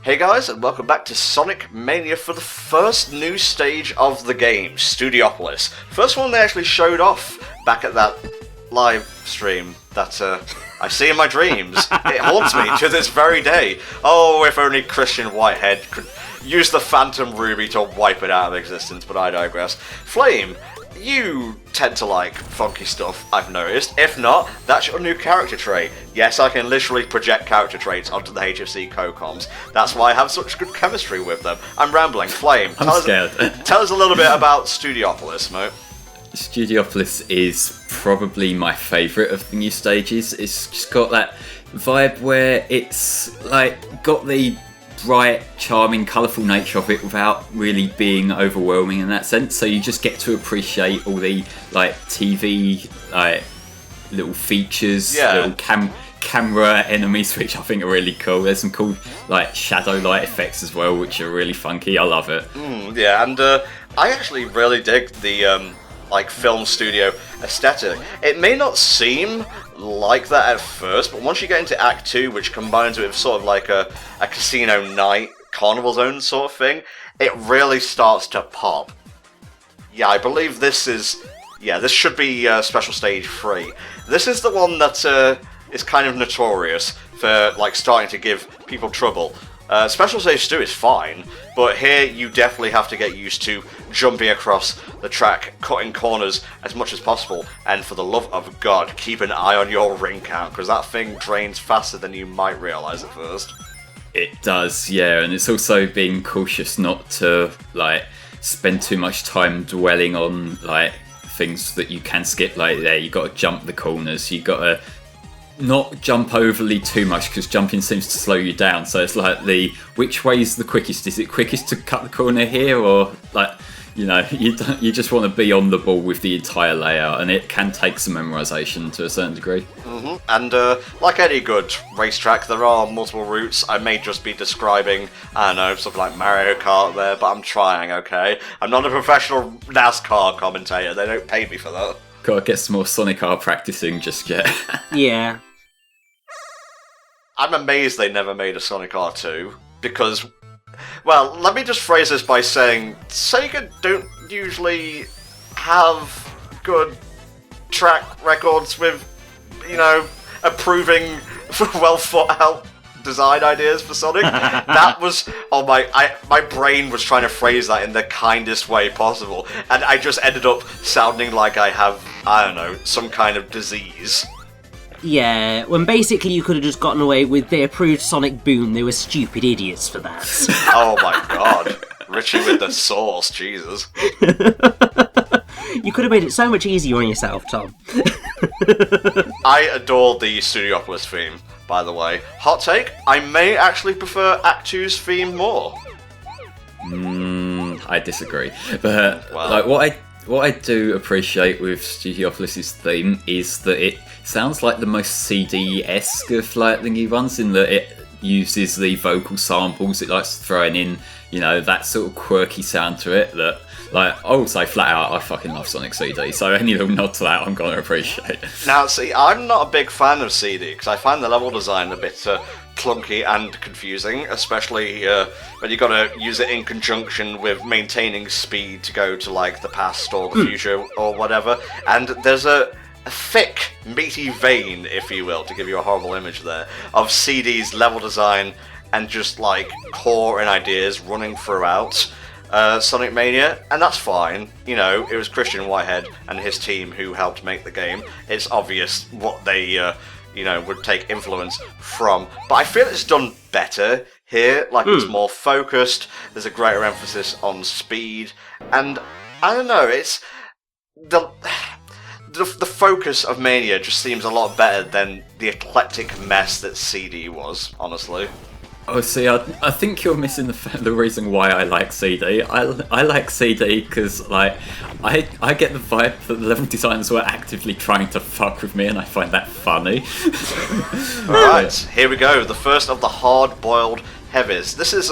Hey guys, and welcome back to Sonic Mania for the first new stage of the game, Studiopolis. First one they actually showed off back at that live stream that I see in my dreams. It haunts me to this very day. Oh, if only Christian Whitehead could use the Phantom Ruby to wipe it out of existence, but I digress. Flame, you tend to like funky stuff, I've noticed. If not, that's your new character trait. Yes, I can literally project character traits onto the HFC co-comms. That's why I have such good chemistry with them. I'm rambling. Flame, I'm scared. Tell us a little bit about Studiopolis, mate. Studiopolis is probably my favourite of the new stages. It's just got that vibe where it's like got the bright, charming, colourful nature of it without really being overwhelming in that sense. So you just get to appreciate all the like TV like little features, little camera enemies, which I think are really cool. There's some cool like shadow light effects as well, which are really funky. I love it. Yeah, and I actually really dig the like film studio aesthetic. It may not seem like that at first, but once you get into Act 2, which combines with sort of like a casino night, carnival zone sort of thing, it really starts to pop. Yeah, I believe this is... Yeah, this should be Special Stage 3. This is the one that is kind of notorious for like starting to give people trouble. Special Stage 2 is fine, but here you definitely have to get used to jumping across the track, cutting corners as much as possible, and for the love of God, keep an eye on your ring count, because that thing drains faster than you might realise at first. It does, yeah, and it's also being cautious not to like spend too much time dwelling on like things that you can skip. Like there, you got to jump the corners, you got to not jump overly too much because jumping seems to slow you down. So it's like which way is the quickest? Is it quickest to cut the corner here, or like you just want to be on the ball with the entire layout, and it can take some memorization to a certain degree. And like any good racetrack, there are multiple routes. I may just be describing, I don't know, something like Mario Kart there, but I'm trying. Okay, I'm not a professional NASCAR commentator. They don't pay me for that. Gotta get some more Sonic R practicing just yet. Yeah. I'm amazed they never made a Sonic R2, because, well, let me just phrase this by saying, Sega don't usually have good track records with, approving well thought out design ideas for Sonic. That was, my brain was trying to phrase that in the kindest way possible, and I just ended up sounding like I have, I don't know, some kind of disease. Yeah, when basically you could have just gotten away with they approved Sonic Boom, they were stupid idiots for that. Oh my god. Richie with the sauce, Jesus. You could have made it so much easier on yourself, Tom. I adore the Studiopolis theme, by the way. Hot take, I may actually prefer Act 2's theme more. I disagree. But like what I do appreciate with Studiopolis' theme is that it sounds like the most CD-esque of like the new ones, in that it uses the vocal samples. It likes throwing in, that sort of quirky sound to it that, like, I will say flat out, I fucking love Sonic CD, so any little nod to that I'm going to appreciate. Now, see, I'm not a big fan of CD, because I find the level design a bit clunky and confusing, especially when you got to use it in conjunction with maintaining speed to go to, like, the past or the future or whatever, and there's a thick, meaty vein, if you will, to give you a horrible image there, of CD's level design and just, like, core and ideas running throughout Sonic Mania, and that's fine. It was Christian Whitehead and his team who helped make the game. It's obvious what they, would take influence from. But I feel it's done better here, like it's more focused, there's a greater emphasis on speed, and I don't know, it's... The focus of Mania just seems a lot better than the eclectic mess that CD was, honestly. Oh, see, I think you're missing the reason why I like CD. I like CD because, like, I get the vibe that the level designers were actively trying to fuck with me, and I find that funny. Alright, here we go. The first of the hard-boiled heavies. This is,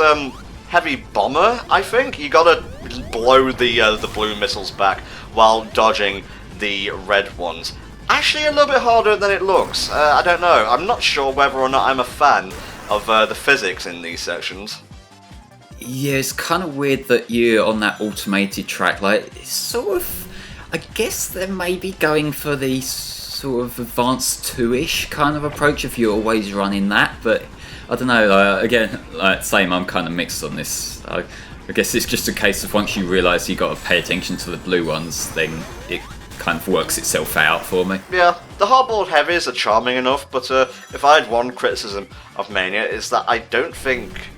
Heavy Bomber, I think. You gotta blow the blue missiles back while dodging the red ones. Actually, a little bit harder than it looks. I don't know. I'm not sure whether or not I'm a fan of the physics in these sections. Yeah, it's kind of weird that you're on that automated track. Like, it's sort of, I guess they're maybe going for the sort of advanced 2-ish kind of approach if you're always running that, but I don't know, again, same, I'm kind of mixed on this. I guess it's just a case of once you realise you got to pay attention to the blue ones, then it kind of works itself out for me. Yeah, the hardboiled heavies are charming enough, but if I had one criticism of Mania, is that I don't think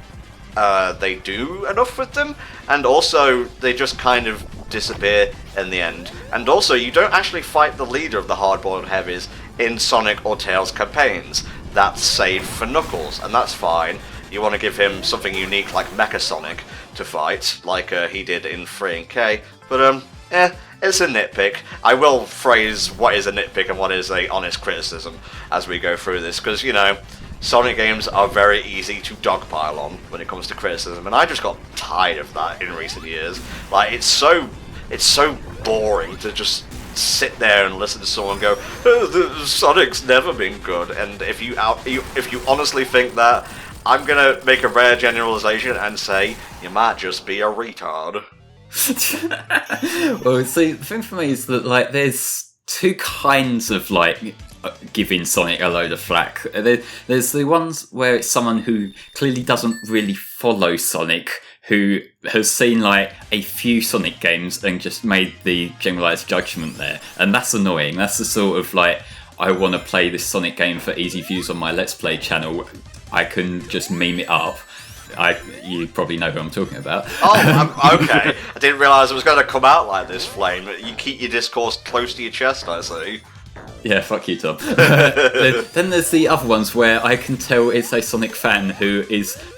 they do enough with them, and also they just kind of disappear in the end. And also, you don't actually fight the leader of the hardboiled heavies in Sonic or Tails campaigns. That's saved for Knuckles, and that's fine. You want to give him something unique like Mecha Sonic to fight, like he did in 3 and K, but it's a nitpick. I will phrase what is a nitpick and what is a honest criticism as we go through this, because, you know, Sonic games are very easy to dogpile on when it comes to criticism, and I just got tired of that in recent years. Like, it's so boring to just sit there and listen to someone go, oh, Sonic's never been good, and if you honestly think that, I'm gonna make a rare generalization and say, you might just be a retard. Well, see, the thing for me is that, like, there's two kinds of, like, giving Sonic a load of flack. There's the ones where it's someone who clearly doesn't really follow Sonic, who has seen like a few Sonic games and just made the generalized judgment there, and that's annoying. That's the sort of like, I want to play this Sonic game for easy views on my Let's Play channel, I can just meme it up. You probably know who I'm talking about. Oh, okay. I didn't realise it was going to come out like this, Flame. You keep your discourse close to your chest, I see. Yeah, fuck you, Tom. Then there's the other ones where I can tell it's a Sonic fan who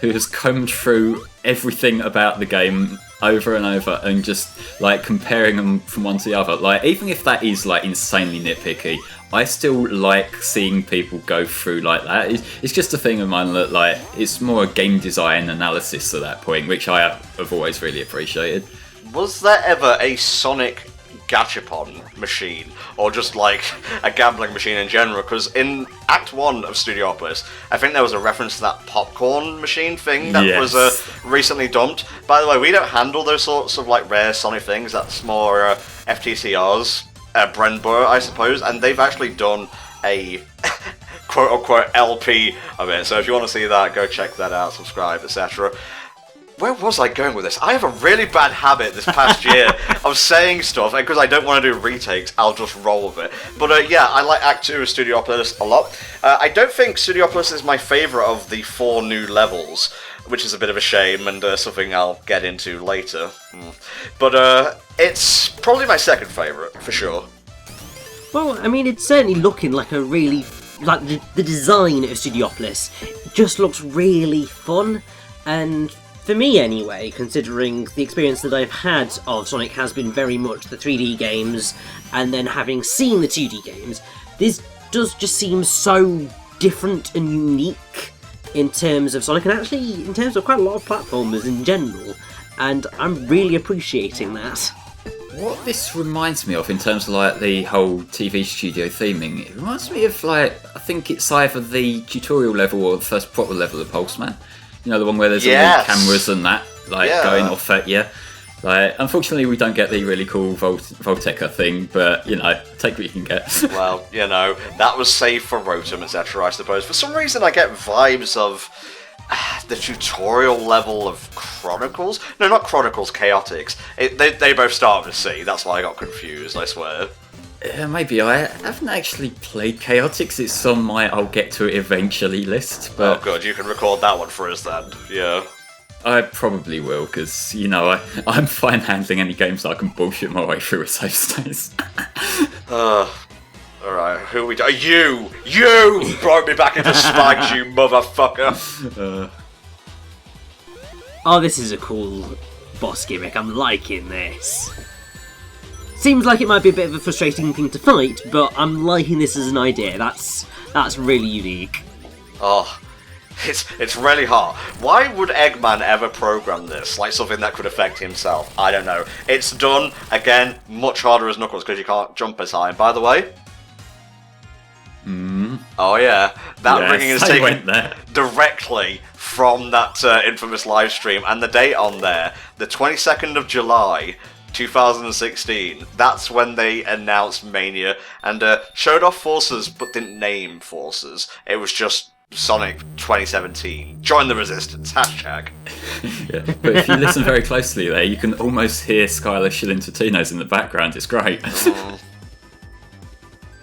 has combed through everything about the game over and over and just like comparing them from one to the other. Like, even if that is like insanely nitpicky, I still like seeing people go through like that. It's just a thing of mine that, like, it's more a game design analysis at that point, which I have always really appreciated. Was there ever a Sonic gachapon machine, or just like a gambling machine in general? Because in Act 1 of Studiopolis, I think there was a reference to that popcorn machine thing that was recently dumped. By the way, we don't handle those sorts of like rare Sonic things. That's more FTCR's bread and butter, I suppose, and they've actually done a quote-unquote LP of it, so if you want to see that, go check that out, subscribe, etc. Where was I going with this? I have a really bad habit this past year of saying stuff, and because I don't want to do retakes, I'll just roll with it. But yeah, I like Act 2 of Studiopolis a lot. I don't think Studiopolis is my favourite of the 4 new levels, which is a bit of a shame, and something I'll get into later. But it's probably my second favourite, for sure. Well, I mean, it's certainly looking like a really... like, the design of Studiopolis just looks really fun, and... for me anyway, considering the experience that I've had of Sonic has been very much the 3D games, and then having seen the 2D games, this does just seem so different and unique in terms of Sonic, and actually in terms of quite a lot of platformers in general, and I'm really appreciating that. What this reminds me of in terms of like the whole TV studio theming, it reminds me of like, I think it's either the tutorial level or the first proper level of Pulseman. You know, the one where there's all the cameras and that, like, going off at you. Like, unfortunately, we don't get the really cool Volteca thing, but, you know, take what you can get. Well, you know, that was saved for Rotom, etc., I suppose. For some reason, I get vibes of the tutorial level of Chronicles. No, not Chronicles, Chaotix. They both start with C, that's why I got confused, I swear. Maybe. I haven't actually played Chaotix. It's on my I'll get to it eventually list. But oh, good. You can record that one for us then. Yeah. I probably will, because, you know, I'm fine handling any games that I can bullshit my way through with save states. Alright, who are we doing? You brought me back into spikes, you motherfucker! Oh, this is a cool boss gimmick. I'm liking this. Seems like it might be a bit of a frustrating thing to fight, but I'm liking this as an idea. That's really unique. Oh, it's really hard. Why would Eggman ever program this? Like something that could affect himself? I don't know. It's done, again, much harder as Knuckles because you can't jump as high. And by the way... Oh yeah, that Yes, ringing is I taken went there. directly from that infamous live stream, and the date on there, the 22nd of July, 2016. That's when they announced Mania and showed off Forces, but didn't name Forces. It was just Sonic 2017. Join the resistance. Hashtag. Yeah. But if you listen very closely there, you can almost hear Skylar Shillin-Totino's in the background. It's great.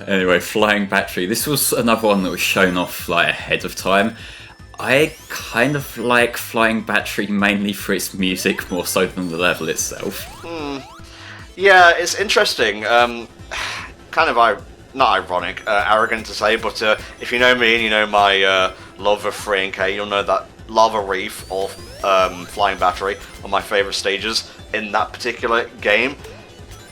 Anyway, Flying Battery. This was another one that was shown off like ahead of time. I kind of like Flying Battery mainly for its music more so than the level itself. Yeah, it's interesting. Kind of not ironic, arrogant to say, but if you know me and you know my love of 3K, you'll know that Lava Reef or Flying Battery are my favourite stages in that particular game.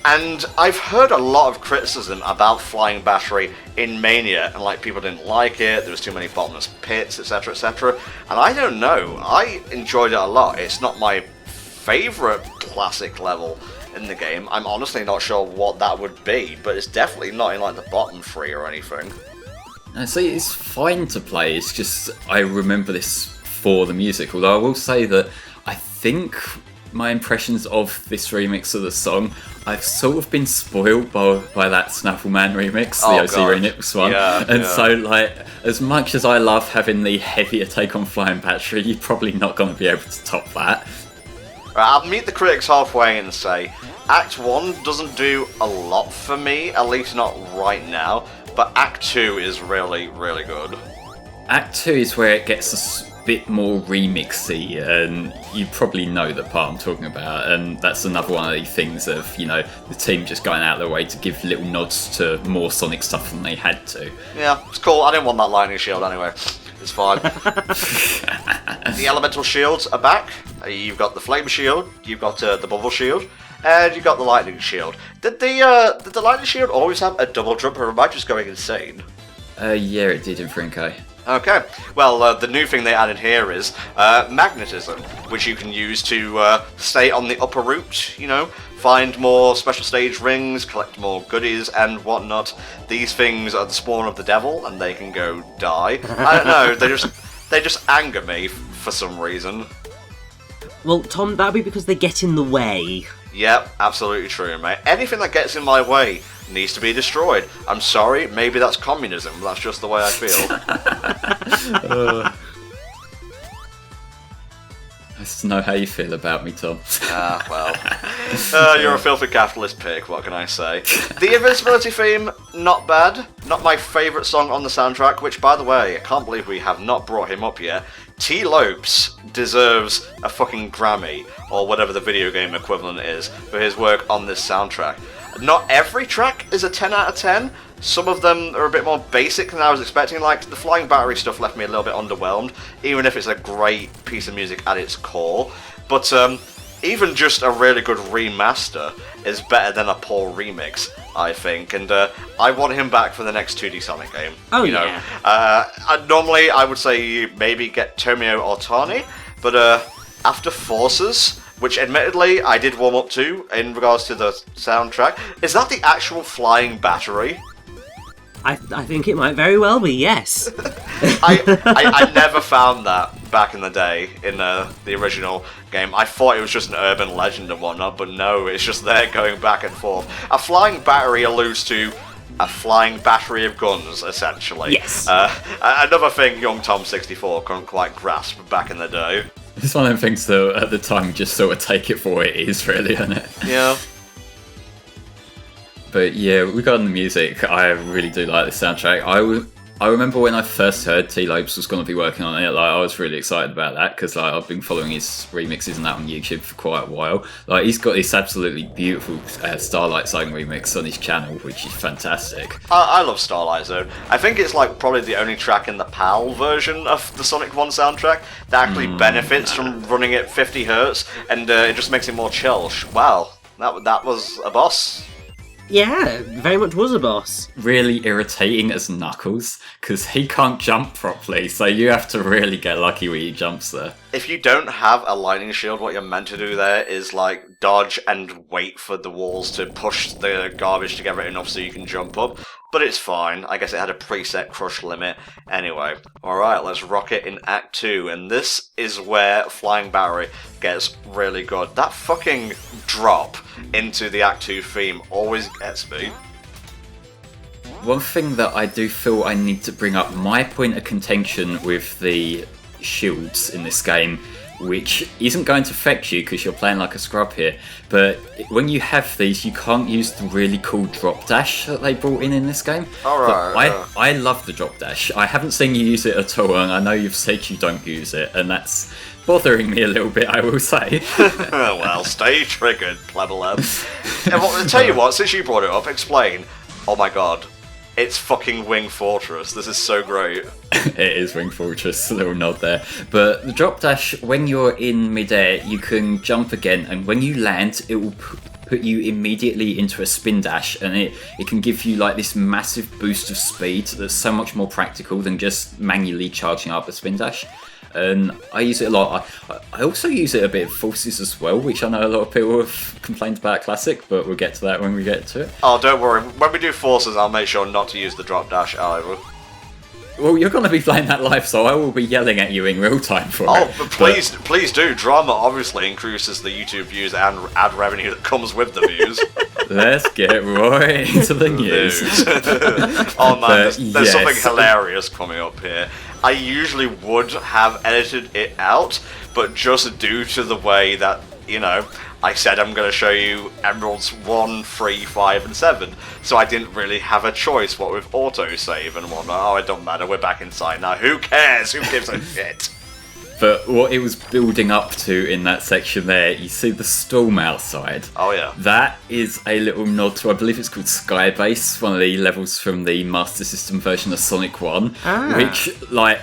And I've heard a lot of criticism about Flying Battery in Mania, and like people didn't like it, there was too many bottomless pits, etc, etc. And I don't know, I enjoyed it a lot. It's not my favourite classic level in the game. I'm honestly not sure what that would be, but it's definitely not in like the bottom 3 or anything. So it's fine to play, it's just I remember this for the music, although I will say that I think my impressions of this remix of the song, I've sort of been spoiled by that Snaffle Man remix, the OC remix one. So like, as much as I love having the heavier take on Flying Battery, you're probably not going to be able to top that. I'll meet the critics halfway and say, Act 1 doesn't do a lot for me, at least not right now, but Act 2 is really, really good. Act 2 is where it gets a bit more remixy, and you probably know the part I'm talking about, and that's another one of these things of, you know, the team just going out of their way to give little nods to more Sonic stuff than they had to. Yeah, it's cool. I didn't want that lightning shield anyway. It's fine. The elemental shields are back. You've got the flame shield, you've got the bubble shield, and you've got the lightning shield. Did the lightning shield always have a double jump, or am I just going insane? Yeah, it did in 3K. Okay, well, the new thing they added here is magnetism, which you can use to stay on the upper route, you know, find more special stage rings, collect more goodies and whatnot. These things are the spawn of the devil, and they can go die. I don't know, they just anger me for some reason. Well, Tom, that'd be because they get in the way. Yep, absolutely true, mate. Anything that gets in my way needs to be destroyed. I'm sorry, maybe that's communism, but that's just the way I feel. I just know how you feel about me, Tom. Well. You're a filthy capitalist pig, what can I say? The Invincibility theme, not bad. Not my favourite song on the soundtrack, which, by the way, I can't believe we have not brought him up yet. T. Lopes deserves a fucking Grammy, or whatever the video game equivalent is, for his work on this soundtrack. Not every track is a 10 out of 10. Some of them are a bit more basic than I was expecting. Like, the Flying Battery stuff left me a little bit underwhelmed, even if it's a great piece of music at its core. But even just a really good remaster is better than a poor remix, I think. And I want him back for the next 2D Sonic game. Oh, you know. Normally, I would say maybe get Tomio Otani, but after Forces, which admittedly I did warm up to in regards to the soundtrack, is that the actual Flying Battery? I think it might very well be, yes. I never found that back in the day in the original game. I thought it was just an urban legend and whatnot, but no, it's just there going back and forth. A Flying Battery alludes to a flying battery of guns, essentially. Yes. Another thing young Tom64 couldn't quite grasp back in the day. It's one of them things that at the time you just sort of take it for what it is, really, isn't it? Yeah. But yeah, regarding the music, I really do like the soundtrack. I remember when I first heard T. Lopes was going to be working on it, like, I was really excited about that, because like, I've been following his remixes and that on YouTube for quite a while. Like, he's got this absolutely beautiful Starlight Zone remix on his channel, which is fantastic. I love Starlight Zone. I think it's like probably the only track in the PAL version of the Sonic 1 soundtrack that actually benefits from running at 50 Hz, and it just makes it more chill. Wow, that was a boss. Yeah, very much was a boss. Really irritating as Knuckles, because he can't jump properly, so you have to really get lucky when he jumps there. If you don't have a lightning shield, what you're meant to do there is like dodge and wait for the walls to push the garbage together enough so you can jump up. but it's fine. I guess it had a preset crush limit. Anyway, alright, let's rock it in Act 2, and this is where Flying Battery gets really good. That fucking drop into the Act 2 theme always gets me. One thing that I do feel I need to bring up, my point of contention with the shields in this game, which isn't going to affect you because you're playing like a scrub here, but when you have these, you can't use the really cool drop dash that they brought in this game. Alright. I love the drop dash. I haven't seen you use it at all, and I know you've said you don't use it, and that's bothering me a little bit, I will say. Well, stay triggered, Plebalab. Well, tell you what, since you brought it up, explain. Oh my god. It's fucking Wing Fortress. This is so great. It is Wing Fortress, a little nod there. But the drop dash, when you're in midair, you can jump again, and when you land, it will put you immediately into a spin dash, and it can give you like this massive boost of speed that's so much more practical than just manually charging up a spin dash. And I use it a lot. I also use it a bit of Forces as well, which I know a lot of people have complained about Classic, but we'll get to that when we get to it. Oh, don't worry. When we do Forces, I'll make sure not to use the drop dash either. Well, you're going to be playing that live, so I will be yelling at you in real time for it. Oh, but please do. Drama obviously increases the YouTube views and ad revenue that comes with the views. Let's get right into the news. Oh man, there's something hilarious coming up here. I usually would have edited it out, but just due to the way that, you know, I said I'm going to show you Emeralds 1, 3, 5, and 7, so I didn't really have a choice what with autosave and whatnot. Oh, it don't matter, we're back inside now. Who cares? Who gives a shit? But what it was building up to in that section there, you see the storm outside. Oh yeah. That is a little nod to, I believe it's called Skybase, one of the levels from the Master System version of Sonic 1, which, like,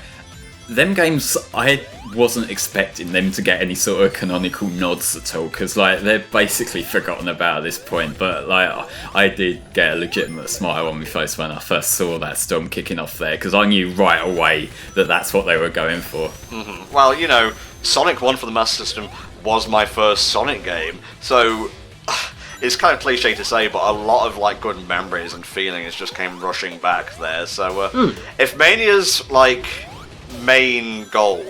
them games, I wasn't expecting them to get any sort of canonical nods at all, because, like, they're basically forgotten about at this point, but, like, I did get a legitimate smile on my face when I first saw that storm kicking off there, because I knew right away that that's what they were going for. Mm-hmm. Well, you know, Sonic 1 for the Master System was my first Sonic game, so it's kind of cliche to say, but a lot of, like, good memories and feelings just came rushing back there, so if Mania's, like, main goal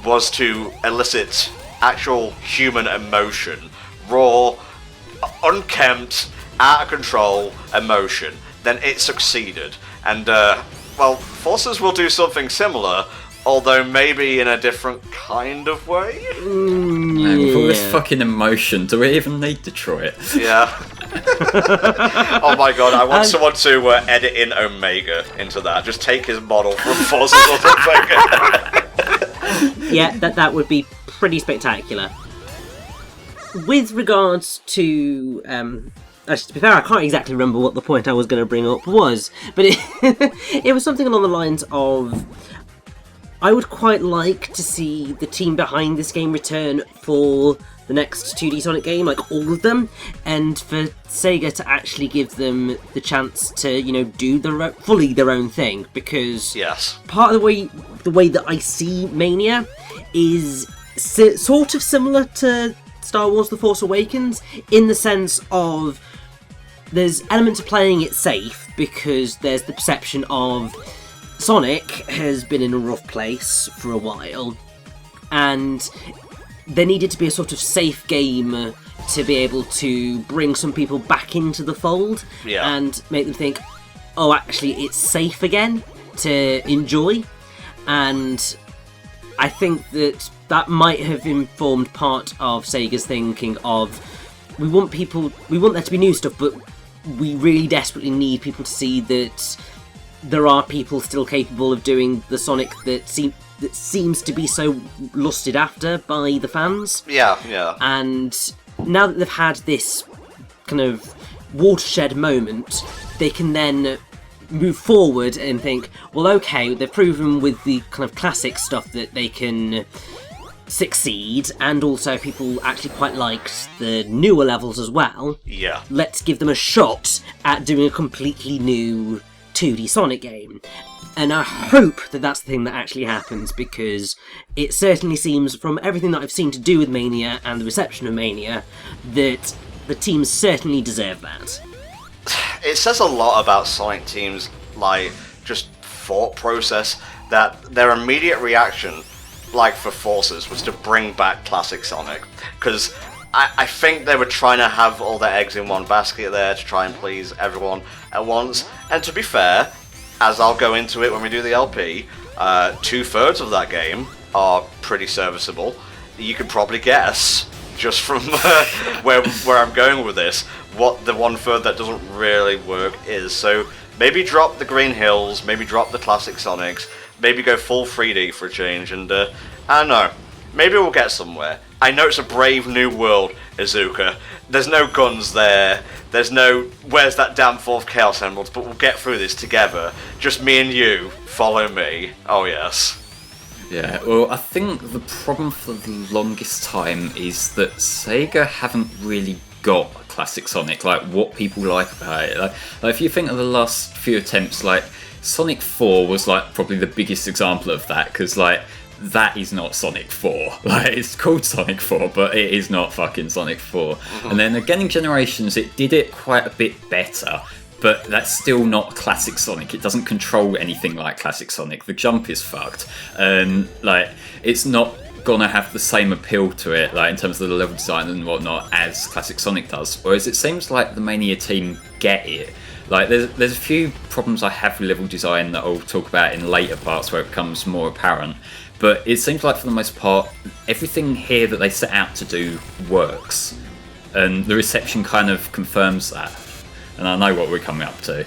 was to elicit actual human emotion, raw, unkempt, out of control emotion, then it succeeded. And, well, Forces will do something similar, although maybe in a different kind of way. With all this fucking emotion, do we even need Detroit? Yeah. Oh my god, I want someone to edit in Omega into that. Just take his model from Forces or something. Yeah, that would be pretty spectacular. With regards to, actually, to be fair, I can't exactly remember what the point I was going to bring up was, but it was something along the lines of, I would quite like to see the team behind this game return for the next 2D Sonic game, like all of them, and for Sega to actually give them the chance to, you know, do fully their own thing, because yes, part of the way that I see Mania is sort of similar to Star Wars The Force Awakens, in the sense of there's elements of playing it safe, because there's the perception of Sonic has been in a rough place for a while, and there needed to be a sort of safe game to be able to bring some people back into the fold, and make them think, oh, actually, it's safe again to enjoy. And I think that might have informed part of Sega's thinking of, we want there to be new stuff, but we really desperately need people to see that there are people still capable of doing the Sonic that seems to be so lusted after by the fans. Yeah. And now that they've had this kind of watershed moment, they can then move forward and think, well, okay, they've proven with the kind of classic stuff that they can succeed, and also people actually quite liked the newer levels as well. Yeah. Let's give them a shot at doing a completely new 2D Sonic game. And I hope that that's the thing that actually happens, because it certainly seems, from everything that I've seen to do with Mania and the reception of Mania, that the teams certainly deserve that. it says a lot about Sonic Team's, like, just thought process, that their immediate reaction, like for Forces, was to bring back classic Sonic. Because I think they were trying to have all their eggs in one basket there to try and please everyone at once. And to be fair, as I'll go into it when we do the LP, 2/3 of that game are pretty serviceable. You can probably guess, just from where I'm going with this, what the 1/3 that doesn't really work is. So maybe drop the Green Hills, maybe drop the classic Sonics, maybe go full 3D for a change, and I don't know, maybe we'll get somewhere. I know it's a brave new world, Izuka. There's no guns there. There's no, where's that damn fourth Chaos Emerald? But we'll get through this together. Just me and you. Follow me. Oh yes. Yeah, well, I think the problem for the longest time is that Sega haven't really got a classic Sonic, like what people like about it. Like if you think of the last few attempts, like Sonic 4 was like probably the biggest example of that, because like that is not Sonic 4. Like, it's called Sonic 4, but it is not fucking Sonic 4. And then again in Generations, it did it quite a bit better, but that's still not classic Sonic. It doesn't control anything like classic Sonic. The jump is fucked, and like it's not gonna have the same appeal to it, like in terms of the level design and whatnot, as classic Sonic does. Whereas it seems like the Mania team get it. Like there's a few problems I have with level design that I'll talk about in later parts where it becomes more apparent. But it seems like for the most part, everything here that they set out to do works. And the reception kind of confirms that. And I know what we're coming up to.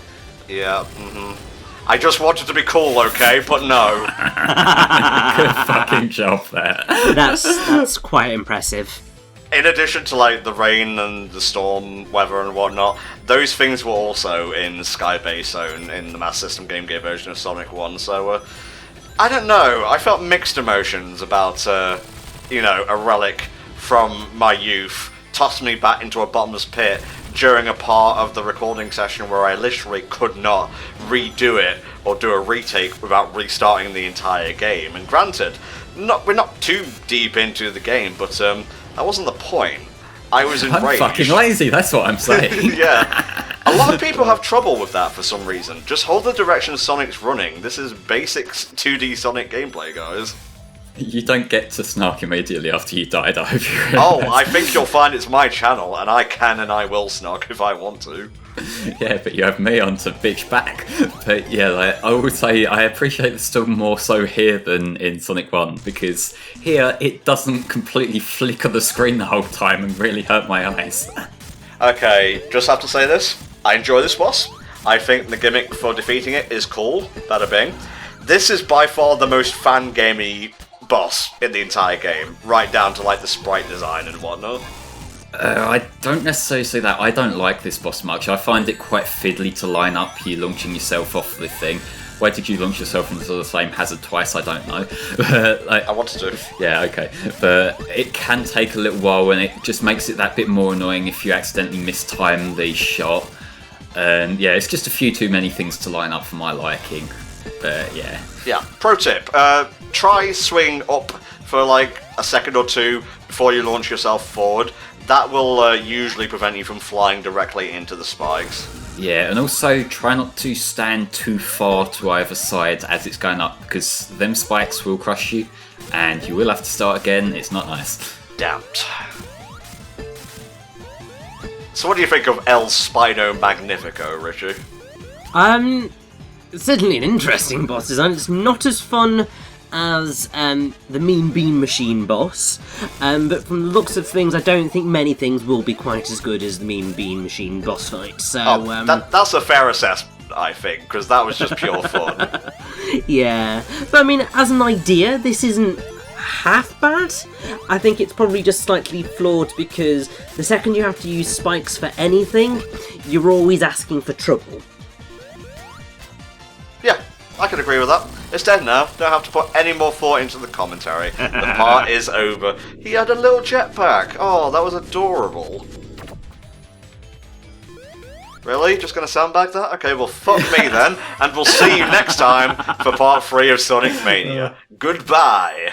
Yeah, I just wanted to be cool, okay? But no. Good fucking job there. That's quite impressive. In addition to, like, the rain and the storm weather and whatnot, those things were also in Skybase Zone in the Master System Game Gear version of Sonic 1, so, I don't know, I felt mixed emotions about, you know, a relic from my youth tossed me back into a bottomless pit during a part of the recording session where I literally could not redo it or do a retake without restarting the entire game. And granted, we're not too deep into the game, but that wasn't the point. I was enraged. I'm fucking lazy, that's what I'm saying. Yeah. A lot of people have trouble with that for some reason. Just hold the direction Sonic's running. This is basic 2D Sonic gameplay, guys. You don't get to snark immediately after you died, I hope you realise. Oh, I think you'll find it's my channel, and I can and I will snark if I want to. Yeah, but you have me on to bitch back. But yeah, like, I would say I appreciate the still more so here than in Sonic 1, because here it doesn't completely flicker the screen the whole time and really hurt my eyes. Okay, just have to say this. I enjoy this boss. I think the gimmick for defeating it is cool, bada bing. This is by far the most fan-gamey boss in the entire game, right down to like the sprite design and whatnot. I don't necessarily say that. I don't like this boss much. I find it quite fiddly to line up you launching yourself off the thing. Why did you launch yourself into the same hazard twice? I don't know. Like, I wanted to. Yeah, okay. But it can take a little while, and it just makes it that bit more annoying if you accidentally mistime the shot. And yeah, it's just a few too many things to line up for my liking. But yeah. Yeah, pro tip. Try swing up for like a second or two before you launch yourself forward. That will usually prevent you from flying directly into the spikes. Yeah, and also try not to stand too far to either side as it's going up, because them spikes will crush you, and you will have to start again. It's not nice. Damned. So what do you think of El Spino Magnifico, Richie? Certainly an interesting boss design. It's not as fun as the Mean Bean Machine boss, but from the looks of things, I don't think many things will be quite as good as the Mean Bean Machine boss fight. So that's a fair assessment, I think, because that was just pure fun. Yeah, but I mean, as an idea, this isn't half bad. I think it's probably just slightly flawed because the second you have to use spikes for anything, you're always asking for trouble. Yeah, I can agree with that. It's dead now. Don't have to put any more thought into the commentary. The part is over. He had a little jetpack. Oh, that was adorable. Really? Just gonna sandbag that? Okay, well, fuck me then, and we'll see you next time for part 3 of Sonic Mania. Goodbye.